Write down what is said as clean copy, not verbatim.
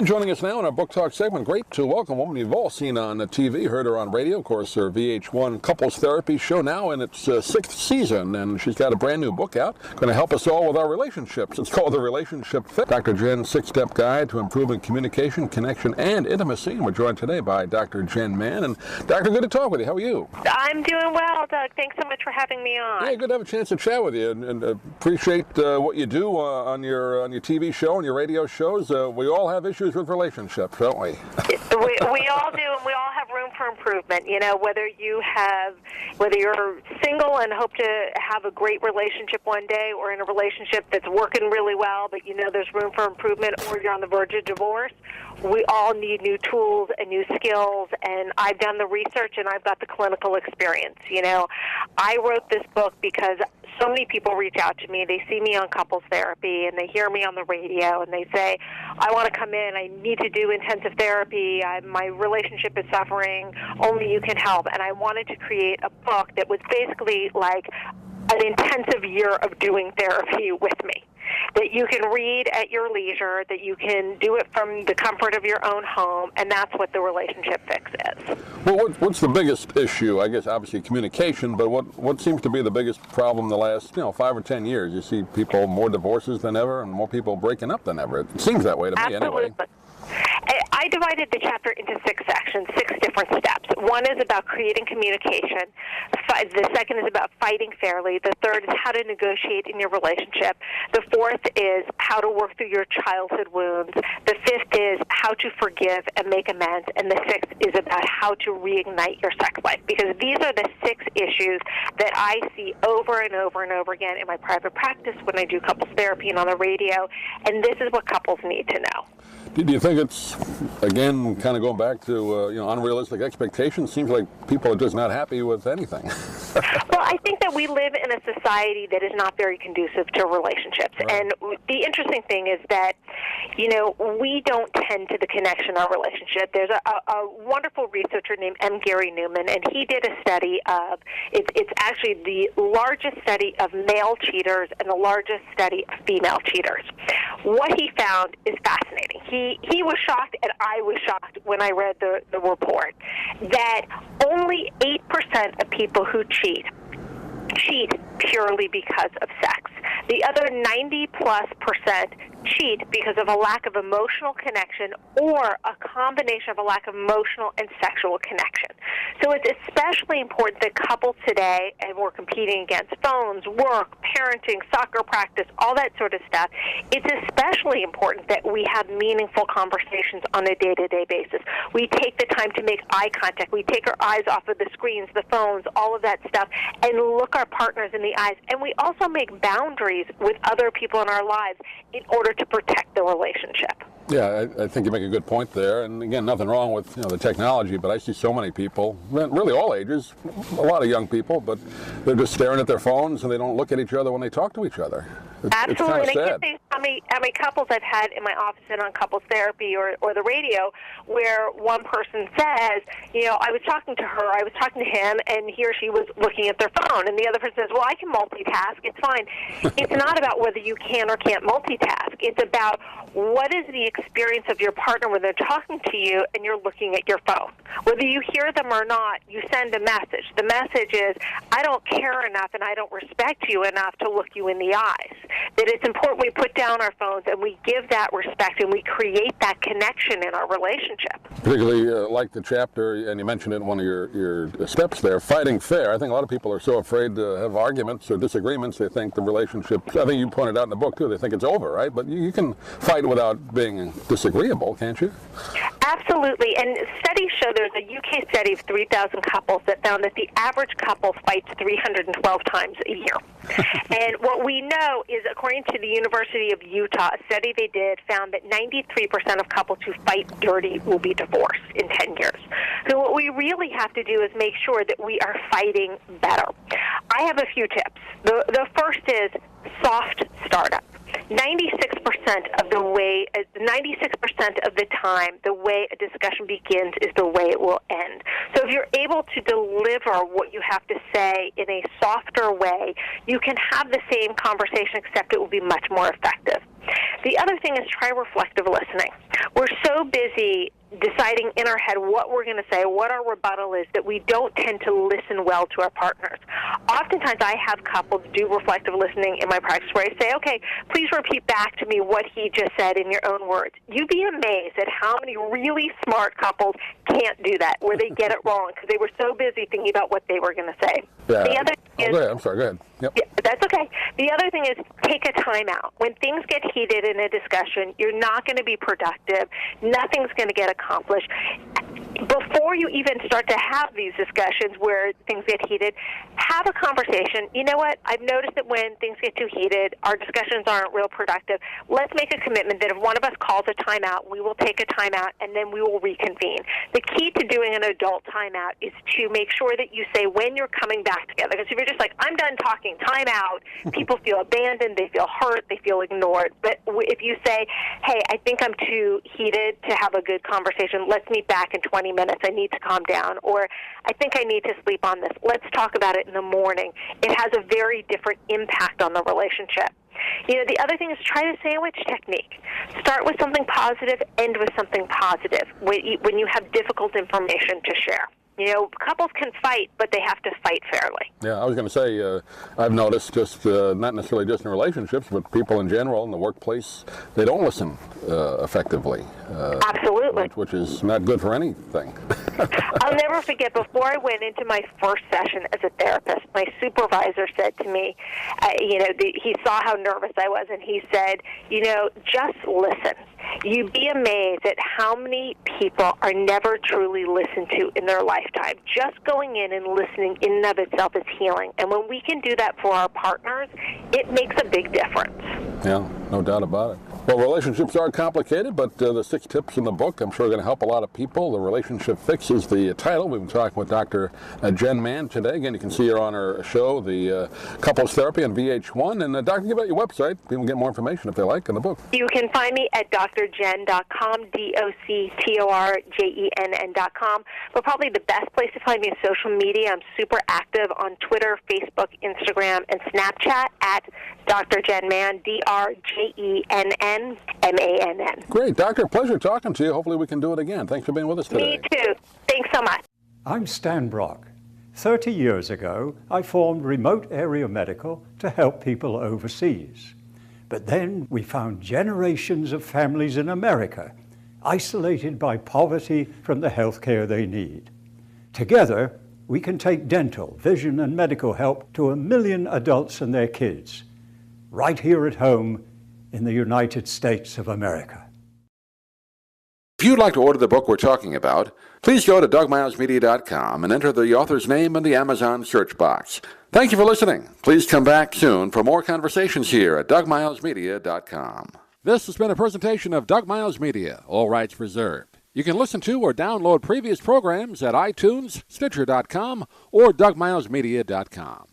Joining us now in our Book Talk segment, great to welcome a woman you've all seen on TV, heard her on radio, of course, her VH1 Couples Therapy show now in its sixth season, and she's got a brand new book out, going to help us all with our relationships. It's called The Relationship Fix, Dr. Jenn's Six-Step Guide to Improving Communication, Connection, and Intimacy. And we're joined today by Dr. Jenn Mann. And Doctor, good to talk with you. How are you? I'm doing well, Doug. Thanks so much for having me on. Yeah, good to have a chance to chat with you, and appreciate what you do on your TV show and your radio shows. We all have issues with relationships, don't we? We all do, and we all have room for improvement. You know, whether you're single and hope to have a great relationship one day, or in a relationship that's working really well, but you know there's room for improvement, or you're on the verge of divorce, we all need new tools and new skills, and I've done the research and I've got the clinical experience. You know, I wrote this book because so many people reach out to me. They see me on couples therapy, and they hear me on the radio, and they say, I want to come in. I need to do intensive therapy. My relationship is suffering. Only you can help. And I wanted to create a book that was basically like an intensive year of doing therapy with me, that you can read at your leisure, that you can do it from the comfort of your own home, and that's what the Relationship Fix is. Well, what's the biggest issue? I guess obviously communication, but what seems to be the biggest problem the last 5 or 10 years? You see people, more divorces than ever, and more people breaking up than ever. It seems that way to me anyway. I divided the chapter into 6 sections, 6 different steps. One is about creating communication. The second is about fighting fairly. The third is how to negotiate in your relationship. The fourth is how to work through your childhood wounds. The fifth is how to forgive and make amends. And the sixth is about how to reignite your sex life. Because these are the 6 issues that I see over and over and over again in my private practice when I do couples therapy and on the radio. And this is what couples need to know. Do you think it's, again, kind of going back to unrealistic expectations? Seems like people are just not happy with anything. Well, I think that we live in a society that is not very conducive to relationships. Right. And the interesting thing is that, we don't tend to the connection in our relationship. There's a wonderful researcher named M. Gary Newman, and he did a study of, it's actually the largest study of male cheaters and the largest study of female cheaters. What he found is fascinating. He was shocked, and I was shocked when I read the report, that only 8% of people who cheat purely because of sex. The other 90+% cheat because of a lack of emotional connection or a combination of a lack of emotional and sexual connection. So it's especially important that couples today, and we're competing against phones, work, parenting, soccer practice, all that sort of stuff, it's especially important that we have meaningful conversations on a day-to-day basis. We take the time to make eye contact. We take our eyes off of the screens, the phones, all of that stuff, and look our partners in the eyes. And we also make boundaries with other people in our lives in order to protect the relationship. Yeah, I think you make a good point there. And again, nothing wrong with the technology, but I see so many people, really all ages, a lot of young people, but they're just staring at their phones and they don't look at each other when they talk to each other. Absolutely. It's kind of sad. I can't say how many couples I've had in my office and on couples therapy or the radio where one person says, I was talking to her, I was talking to him, and he or she was looking at their phone. And the other person says, well, I can multitask. It's fine. It's not about whether you can or can't multitask. It's about what is the experience of your partner when they're talking to you and you're looking at your phone. Whether you hear them or not, you send a message. The message is, I don't care enough and I don't respect you enough to look you in the eyes. That it's important we put down our phones and we give that respect and we create that connection in our relationship. Particularly like the chapter, and you mentioned it in one of your steps there, fighting fair. I think a lot of people are so afraid to have arguments or disagreements, they think the relationship, I think you pointed out in the book too, they think it's over, right? But you can fight without being disagreeable, can't you? Absolutely. And studies show, there's a UK study of 3,000 couples that found that the average couple fights 312 times a year. And what we know is, according to the University of Utah, a study they did found that 93% of couples who fight dirty will be divorced in 10 years. So what we really have to do is make sure that we are fighting better. I have a few tips. The first is soft startup. 96% of the time, the way a discussion begins is the way it will end. So if you're able to deliver what you have to say in a softer way, you can have the same conversation, except it will be much more effective. The other thing is try reflective listening. We're so busy deciding in our head what we're going to say, what our rebuttal is, that we don't tend to listen well to our partners. Oftentimes I have couples do reflective listening in my practice where I say, okay, please repeat back to me what he just said in your own words. You'd be amazed at how many really smart couples can't do that, where they get it wrong because they were so busy thinking about what they were going to say. Yeah. The other thing is, go ahead. I'm sorry, go ahead. Yep. Yeah, that's okay. The other thing is take a time out. When things get heated in a discussion, you're not going to be productive. Nothing's going to get accomplished. Before you even start to have these discussions where things get heated, have a conversation. You know what? I've noticed that when things get too heated, our discussions aren't real productive. Let's make a commitment that if one of us calls a timeout, we will take a timeout and then we will reconvene. The key to doing an adult timeout is to make sure that you say when you're coming back together. Because if you're just like, I'm done talking, time out, people feel abandoned, they feel hurt, they feel ignored. But if you say, hey, I think I'm too heated to have a good conversation, let's meet back in 20 minutes, I need to calm down, or I think I need to sleep on this, let's talk about it in the morning, it has a very different impact on the relationship. You know, the other thing is try the sandwich technique. Start with something positive, end with something positive when you have difficult information to share. You know, couples can fight, but they have to fight fairly. Yeah, I was going to say, I've noticed just not necessarily just in relationships, but people in general in the workplace, they don't listen effectively. Absolutely. Which is not good for anything. I'll never forget, before I went into my first session as a therapist, my supervisor said to me, he saw how nervous I was, and he said, just listen. You'd be amazed at how many people are never truly listened to in their lifetime. Just going in and listening in and of itself is healing. And when we can do that for our partners, it makes a big difference. Yeah, no doubt about it. Well, relationships are complicated, but the 6 tips in the book, I'm sure, are going to help a lot of people. The Relationship Fix is the title. We've been talking with Dr. Jenn Mann today. Again, you can see her on her show, the Couples Therapy on VH1. And Doctor, give out your website. People can get more information if they like in the book. You can find me at drjenn.com, DOCTORJENN.com. But probably the best place to find me is social media. I'm super active on Twitter, Facebook, Instagram, and Snapchat at Dr. Jenn Mann, DRJENNMANN. Great, Doctor. Pleasure talking to you. Hopefully we can do it again. Thanks for being with us today. Me too. Thanks so much. I'm Stan Brock. 30 years ago, I formed Remote Area Medical to help people overseas. But then we found generations of families in America isolated by poverty from the health care they need. Together, we can take dental, vision, and medical help to 1 million adults and their kids, right here at home in the United States of America. If you'd like to order the book we're talking about, please go to DougMilesMedia.com and enter the author's name in the Amazon search box. Thank you for listening. Please come back soon for more conversations here at DougMilesMedia.com. This has been a presentation of Doug Miles Media, all rights reserved. You can listen to or download previous programs at iTunes, Stitcher.com, or DougMilesMedia.com.